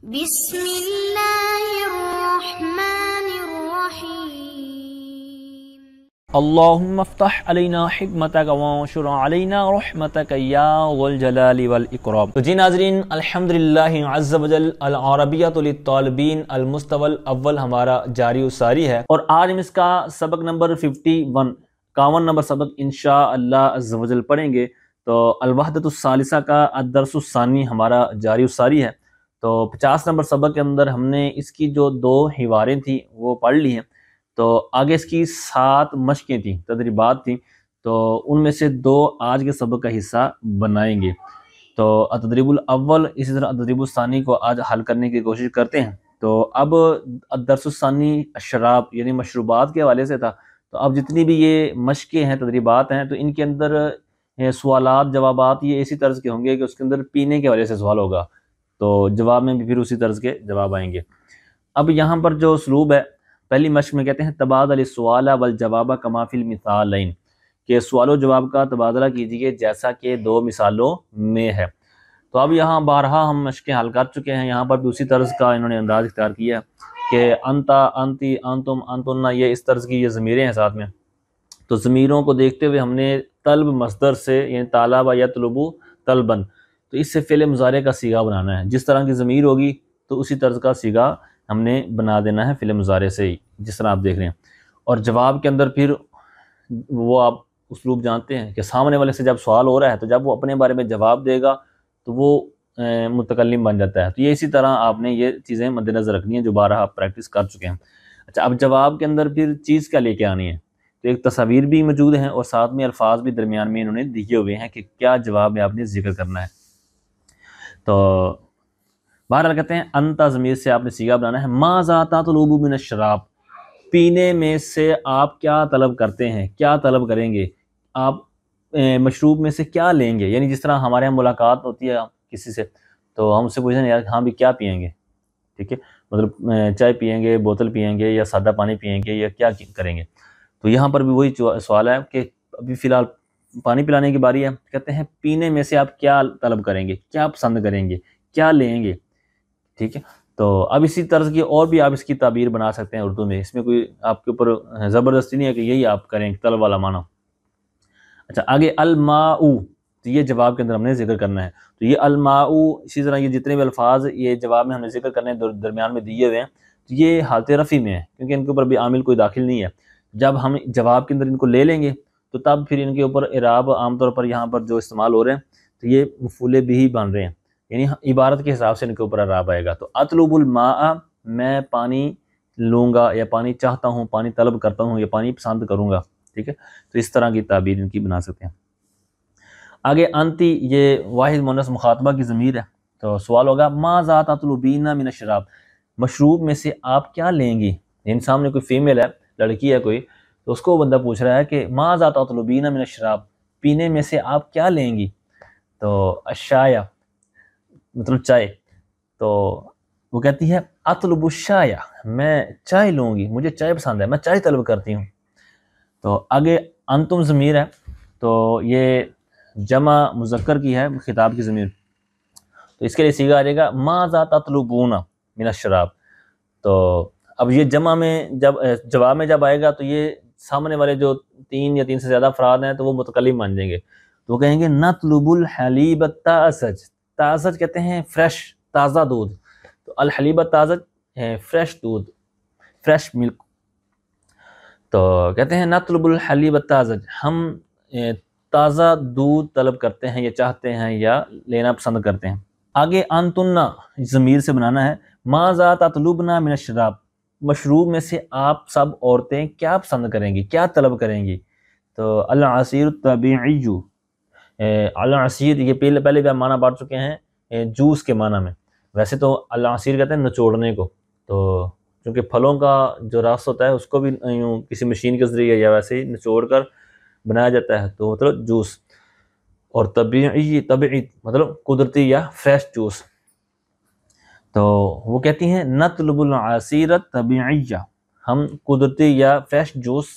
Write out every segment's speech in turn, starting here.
بسم اللہ الرحمن الرحیم اللہم افتح علینا حکمتک وانشر علینا رحمتک یا ذو الجلال والاکرام۔ تو جی ناظرین، الحمدللہ عز وجل العربیۃ للطالبین المستوى الاول ہمارا جاری و ساری ہے، اور آج ہم اس کا سبق نمبر 51 نمبر سبق انشاءاللہ عز وجل پڑھیں گے۔ تو الوحدۃ الثالثہ کا الدرس الثانی ہمارا جاری و ساری ہے۔ تو 50 نمبر سبق کے اندر ہم نے اس کی جو 2 حواریں تھیں وہ پڑھ لی ہیں، تو آگے اس کی 7 مشقیں تھیں، تدریبات تھیں، تو ان میں سے 2 آج کے سبق کا حصہ بنائیں گے۔ تو التدریب الاول اسی طرح التدریب الثانی کو آج حل کرنے کی کوشش کرتے ہیں۔ تو اب الدرس الثانی الشراب یعنی مشروبات کے حوالے سے تھا، تو اب جتنی بھی یہ مشقیں ہیں، تدریبات ہیں، تو ان کے اندر سوالات جوابات یہ اسی طرز کے ہوں گے کہ اس کے اندر پینے کے حوالے سے سوال ہوگا، تو جواب میں بھی پھر اسی طرز کے جواب آئیں گے۔ اب یہاں پر جو اسلوب ہے، پہلی مشق میں کہتے ہیں تبادل السؤال والجواب کما فی المثالین، کہ سوال و جواب کا تبادلہ کیجیے جیسا کہ 2 مثالوں میں ہے۔ تو اب یہاں بارہا ہم مشقیں حل کر چکے ہیں، یہاں پر بھی اسی طرز کا انہوں نے انداز اختیار کیا ہے کہ انتا، انتی، انتم، انتنا، یہ اس طرز کی یہ ضمیریں ہیں ساتھ میں۔ تو ضمیروں کو دیکھتے ہوئے ہم نے طلب مصدر سے یعنی طالب یطلب طلبن، تو اس سے فعل مضارع کا صیغہ بنانا ہے، جس طرح کی ضمیر ہوگی تو اسی طرز کا صیغہ ہم نے بنا دینا ہے فعل مضارع سے ہی، جس طرح آپ دیکھ رہے ہیں۔ اور جواب کے اندر پھر وہ آپ اسلوب جانتے ہیں کہ سامنے والے سے جب سوال ہو رہا ہے تو جب وہ اپنے بارے میں جواب دے گا تو وہ متکلم بن جاتا ہے۔ تو یہ اسی طرح آپ نے یہ چیزیں مد نظر رکھنی ہیں جو بارہ آپ پریکٹس کر چکے ہیں۔ اچھا، اب جواب کے اندر پھر چیز کیا لے کے آنی ہے، تو ایک تصاویر بھی موجود ہیں اور ساتھ میں الفاظ بھی درمیان میں انہوں نے دیے ہوئے ہیں کہ کیا جواب میں آپ نے ذکر کرنا ہے۔ تو بہرحال کہتے ہیں انتا ضمیر سے آپ نے صیغہ بنانا ہے ماذا تطلب من الشراب، پینے میں سے آپ کیا طلب کرتے ہیں، کیا طلب کریں گے آپ، مشروب میں سے کیا لیں گے، یعنی جس طرح ہمارے یہاں ملاقات ہوتی ہے کسی سے تو ہم اس سے پوچھیں یار ہاں بھی کیا پئیں گے، ٹھیک ہے، مطلب چائے پئیں گے، بوتل پئیں گے، یا سادہ پانی پئیں گے، یا کیا کریں گے۔ تو یہاں پر بھی وہی سوال ہے کہ ابھی فی الحال پانی پلانے کی باری ہے، کہتے ہیں پینے میں سے آپ کیا طلب کریں گے، کیا پسند کریں گے، کیا لیں گے، ٹھیک ہے۔ تو اب اسی طرز کی اور بھی آپ اس کی تعبیر بنا سکتے ہیں اردو میں، اس میں کوئی آپ کے اوپر زبردستی نہیں ہے کہ یہی آپ کریں طلب والا معنی۔ اچھا، آگے الماء، تو یہ جواب کے اندر ہم نے ذکر کرنا ہے، تو یہ الماء، اسی طرح یہ جتنے بھی الفاظ یہ جواب میں ہم نے ذکر کرنے درمیان میں دیے ہوئے ہیں، تو یہ حالت رفع میں ہے کیونکہ ان کے اوپر بھی عامل کوئی داخل نہیں ہے۔ جب ہم جواب کے اندر ان کو لے لیں گے تو تب پھر ان کے اوپر اعراب عام طور پر یہاں پر جو استعمال ہو رہے ہیں تو یہ مفعول بھی بن رہے ہیں، یعنی عبارت کے حساب سے ان کے اوپر اعراب آئے گا۔ تو اطلب الماء، میں پانی لوں گا یا پانی چاہتا ہوں، پانی طلب کرتا ہوں یا پانی پسند کروں گا، ٹھیک ہے۔ تو اس طرح کی تعبیر ان کی بنا سکتے ہیں۔ آگے انتی، یہ واحد مؤنث مخاطبہ کی ضمیر ہے، تو سوال ہوگا ماذا تطلبین من الشراب، مشروب میں سے آپ کیا لیں گی، یعنی سامنے کوئی فیمیل ہے، لڑکی ہے کوئی، تو اس کو بندہ پوچھ رہا ہے کہ ماذا تطلبین من الشراب، پینے میں سے آپ کیا لیں گی، تو الشایا مطلب چائے، تو وہ کہتی ہے اطلب الشایا، میں چائے لوں گی، مجھے چائے پسند ہے، میں چائے طلب کرتی ہوں۔ تو آگے انتم ضمیر ہے، تو یہ جمع مذکر کی ہے، خطاب کی ضمیر، تو اس کے لیے صیغہ آ جائے گا ماذا تطلبون من الشراب۔ تو اب یہ جمع میں جب جواب میں جب آئے گا تو یہ سامنے والے جو 3 یا 3 سے زیادہ افراد ہیں تو وہ متکلم بن جائیں گے، تو وہ کہیں گے نطلب الحلیب الطازج، طازج کہتے ہیں فریش، تازہ دودھ، تو الحلیب الطازج فریش دودھ، فریش ملک، تو کہتے ہیں نطلب الحلیب الطازج، ہم تازہ دودھ طلب کرتے ہیں یا چاہتے ہیں یا لینا پسند کرتے ہیں۔ آگے انتنا ضمیر سے بنانا ہے ماذا تطلبنا من الشراب، مشروب میں سے آپ سب عورتیں کیا پسند کریں گی، کیا طلب کریں گی، تو العصیر الطبیعی، العصیر یہ پہلے بھی ہم معنی بانٹ چکے ہیں جوس کے معنی میں، ویسے تو العصیر کہتے ہیں نچوڑنے کو، تو چونکہ پھلوں کا جو رس ہوتا ہے اس کو بھی یوں کسی مشین کے ذریعے یا ویسے ہی نچوڑ کر بنایا جاتا ہے، تو مطلب جوس، اور طبیعی مطلب قدرتی یا فریش جوس۔ تو وہ کہتی ہیں نطلب العصیر الطبیعیہ، ہم قدرتی یا فریش جوس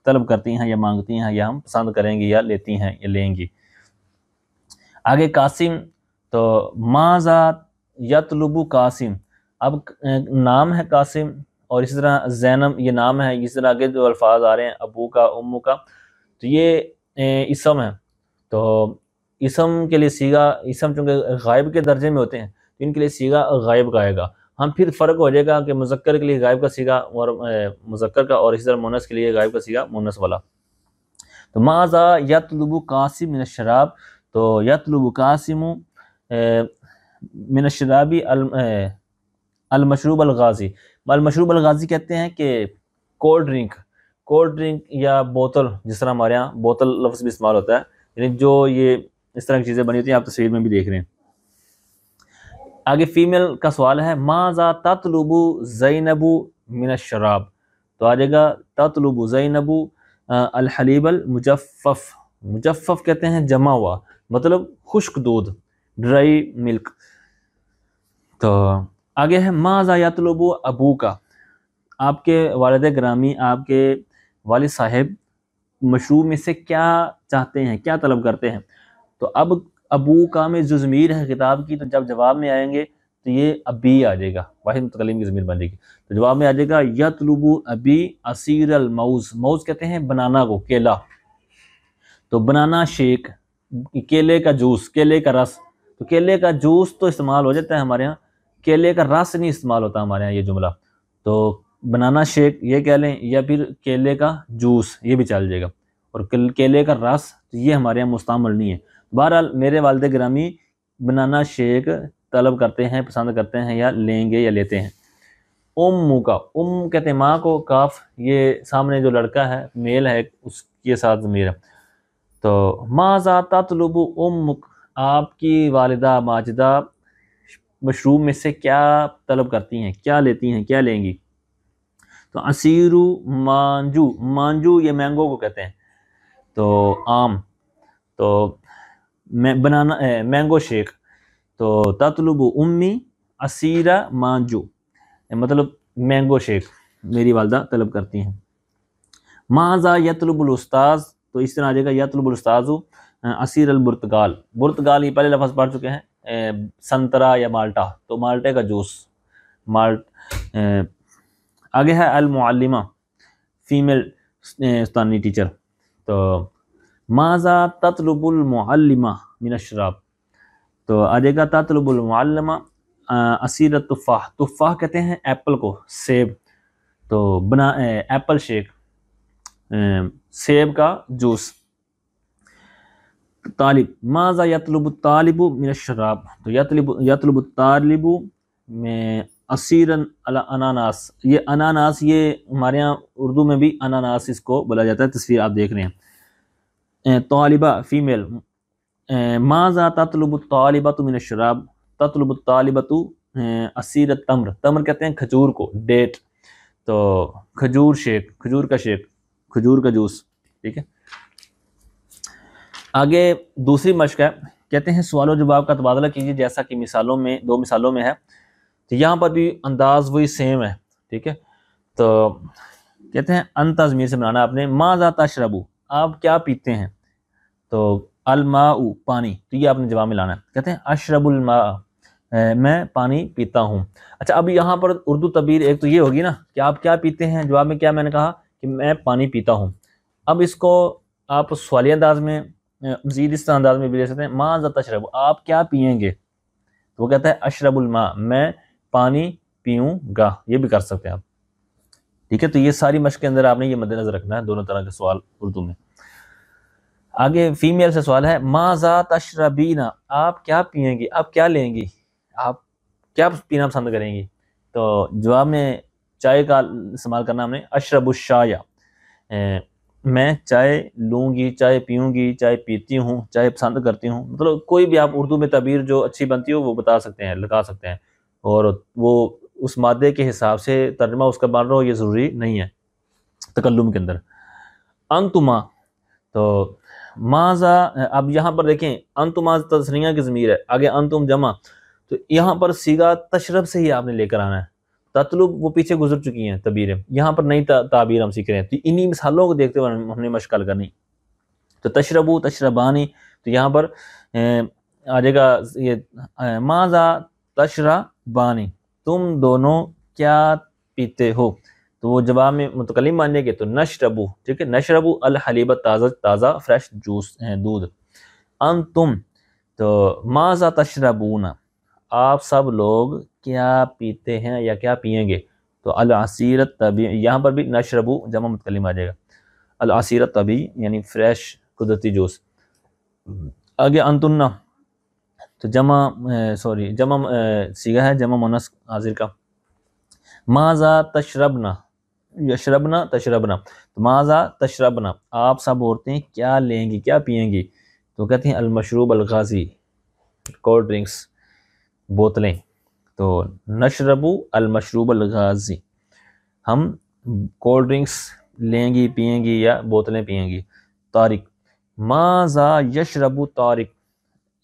طلب کرتی ہیں یا مانگتی ہیں یا ہم پسند کریں گی یا لیتی ہیں یا لیں گی۔ آگے قاسم، تو ماذا یطلبو قاسم، اب نام ہے قاسم اور اسی طرح زینب یہ نام ہے، اس طرح آگے جو الفاظ آ رہے ہیں ابو کا امو کا تو یہ اسم ہے، تو اسم کے لیے صیغہ، اسم چونکہ غائب کے درجے میں ہوتے ہیں تو ان کے لیے صیغہ غائب کا آئے گا، ہم پھر فرق ہو جائے گا کہ مذکر کے لیے غائب کا صیغہ اور مذکر کا، اور اسی طرح مونث کے لیے غائب کا صیغہ مونث والا۔ تو ماذا یطلب قاسم من الشراب، تو یطلب قاسم من الشراب المشروب الغازی، المشروب الغازی کہتے ہیں کہ کولڈ ڈرنک یا بوتل، جس طرح ہمارے یہاں بوتل لفظ بھی استعمال ہوتا ہے، یعنی جو یہ اس طرح کی چیزیں بنی ہوتی ہیں، آپ تصویر میں بھی دیکھ رہے ہیں۔ آگے فیمیل کا سوال ہے ماذا تطلب زینب من الشراب، تو آ جائے گا تطلب زینب الحلیب المجفف، مجفف کہتے ہیں جمع ہوا، مطلب خشک دودھ، ڈرائی ملک۔ تو آگے ہے ماذا یطلب ابو کا، آپ کے والد گرامی، آپ کے والد صاحب مشروب میں سے کیا چاہتے ہیں، کیا طلب کرتے ہیں، تو اب ابو کا میں جو ضمیر ہے خطاب کی، تو جب جواب میں آئیں گے تو یہ ابی آ جائے گا، واحد متکلم کی ضمیر بن جائے گی، تو جواب میں آ جائے گا یطلب ابی عصیر الموز، موز کہتے ہیں بنانا کو، کیلا، تو بنانا شیک، کیلے کا جوس، کیلے کا رس، تو کیلے کا جوس تو استعمال ہو جاتا ہے ہمارے ہاں، کیلے کا رس نہیں استعمال ہوتا ہمارے ہاں یہ جملہ، تو بنانا شیک یہ کہہ لیں، یا پھر کیلے کا جوس یہ بھی چل جائے گا، اور کیلے کا رس یہ ہمارے یہاں مستعمل نہیں ہے۔ بہرحال میرے والد گرامی بنانا شیک طلب کرتے ہیں، پسند کرتے ہیں، یا لیں گے یا لیتے ہیں۔ ام کا، ام کہتے ہیں ماں کو، کاف یہ سامنے جو لڑکا ہے میل ہے اس کے ساتھ ضمیر ہے، تو ماذا تطلب امک، آپ کی والدہ ماجدہ مشروب میں سے کیا طلب کرتی ہیں، کیا لیتی ہیں، کیا لیں گی، تو عصیر مانجو، مانجو یہ مینگو کو کہتے ہیں، تو آم، تو بنانا مینگو شیک، تو تطلب امی عصیر مانجو، مطلب مینگو شیک میری والدہ طلب کرتی ہیں۔ ماذا یطلب الاستاذ، تو اس طرح آ جائے گا یطلب الاستاذ عصیر البرتقال، برتقال یہ پہلے لفظ پڑھ چکے ہیں، سنترا یا مالٹا، تو مالٹے کا جوس، آگے ہے المعلمہ، فیمیل استانی ٹیچر، تو ماذا تطلب المعلمہ من الشراب، تو آ جائے گا تطلب المعلمہ عصیر التفاح، تفاح کہتے ہیں ایپل کو، سیب، تو ایپل شیک، سیب کا جوس۔ طالب، ماذا یطلب الطالب من الشراب، تو یطلب الطالب میں عصیر الاناناس، یہ اناناس یہ ہمارے یہاں اردو میں بھی اناناس اس کو بولا جاتا ہے، تصویر آپ دیکھ رہے ہیں۔ طالبہ فیمیل، ماذا تطلب الطالبۃ من الشراب، تطلب الطالبۃ عصیر التمر، تمر کہتے ہیں کھجور کو، ڈیٹ، تو کھجور شیک، کھجور کا شیک، کھجور کا جوس، ٹھیک ہے۔ آگے دوسری مشق ہے، کہتے ہیں سوال و جواب کا تبادلہ کیجیے جیسا کہ مثالوں میں، دو مثالوں میں ہے، تو یہاں پر بھی انداز وہی سیم ہے، ٹھیک ہے۔ تو کہتے ہیں انت ضمیر سے بنانا آپ نے، ماذا تشربو، آپ کیا پیتے ہیں، تو الماء پانی، تو یہ آپ نے جواب میں لانا ہے، کہتے ہیں اشرب الماء، میں پانی پیتا ہوں۔ اچھا اب یہاں پر اردو تعبیر ایک تو یہ ہوگی نا کہ آپ کیا پیتے ہیں، جواب میں کیا میں نے کہا کہ میں پانی پیتا ہوں، اب اس کو آپ سوالی انداز میں مزید اس طرح انداز میں بھی لے سکتے ہیں، ماذا تشرب، آپ کیا پئیں گے، تو وہ کہتا ہے اشرب الماء، میں پانی پیوں گا، یہ بھی کر سکتے ہیں آپ، ٹھیک ہے۔ تو یہ ساری مشق کے اندر آپ نے یہ مد نظر رکھنا ہے، دونوں طرح کے سوال اردو میں۔ آگے فیمیل سے سوال ہے ماذا تشربینا، آپ کیا پئیں گی، آپ کیا لیں گی، آپ کیا پینا پسند کریں گی، تو جواب میں چائے کا استعمال کرنا ہم نے، اشرب الشایا، میں چائے لوں گی، چائے پیوں گی، چائے پیتی ہوں، چائے پسند کرتی ہوں، مطلب کوئی بھی آپ اردو میں تعبیر جو اچھی بنتی ہو وہ بتا سکتے ہیں، لگا سکتے ہیں، اور وہ اس مادے کے حساب سے ترجمہ اس کا بن رہا ہو یہ ضروری نہیں ہے تکلم کے اندر۔ انتما، تو ماذا، اب یہاں پر دیکھیں انتما تثنیہ کی ضمیر ہے، آگے انتم جمع، تو یہاں پر صیغہ تشرب سے ہی آپ نے لے کر آنا ہے، تطلب وہ پیچھے گزر چکی ہیں تعبیریں، یہاں پر نئی تعبیر ہم سیکھ رہے ہیں، تو انہی مثالوں کو دیکھتے ہوئے ہم نے مشق حل کرنی، تو تشربو تشربانی، تو یہاں پر آ جائے گا یہ ماذا تشربانی، تم دونوں کیا پیتے ہو؟ تو وہ جواب میں متکلم ماننے گے تو نشربو، ٹھیک ہے، نشربو الحلیب، تازہ فریش جوس دودھ. انتم، تو ماذا تشربون، آپ سب لوگ کیا پیتے ہیں یا کیا پئیں گے؟ تو العصیر الطبیعی، یہاں پر بھی نشربو جمع متکلم آ جائے گا، العصیر الطبیعی یعنی فریش قدرتی جوس. آگے انتن، تو جمع صیغہ ہے جمع مؤنث حاضر کا. ماذا تشربنا، یشربنا تشربنا، تو ماذا تشربنا، آپ سب عورتیں کیا لیں گی، کیا پئیں گی؟ تو کہتے ہیں المشروب الغازی، کولڈ ڈرنکس، بوتلیں. تو نشربو المشروب الغازی، ہم کولڈ ڈرنکس لیں گی، پئیں گی یا بوتلیں پئیں گی. طارق، ماذا یشربو طارق،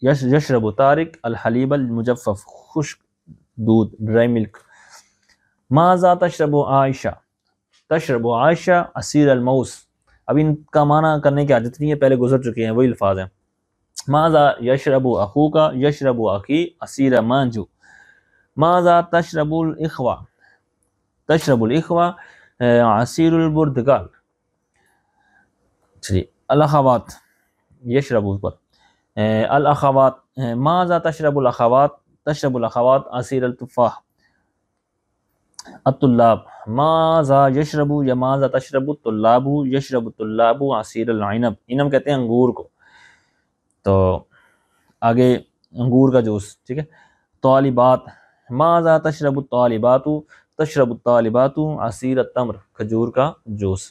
یشربو طارق الحلیب المجفف، خشک دودھ، ڈرائی ملک. ماذا تشربو عائشہ، تشربو عائشہ عصیر الموز. اب ان کا معنی کرنے کی عادت نہیں ہے، پہلے گزر چکے ہیں، وہی الفاظ ہیں. ماذا یشربو اخوکا، یشربو اخی عصیر مانجو. ماذا تشربو الاخوہ، تشربو الاخوہ عصیر البرتقال. چلیے الاخوات، یشربو پر الاخوات، ماذا تشرب الاخوات، تشرب الاخوات عصیر التفاح. الطلاب، ماذا یشربو یا ماذا تشرب الطلاب، یشرب الطلاب عصیر العنب. عنب کہتے ہیں انگور کو. تو آگے انگور کا جوس، ٹھیک ہے. طالبات، ماذا تشرب الطالبات، تشرب الطالبات عصیر التمر، کھجور کا جوس.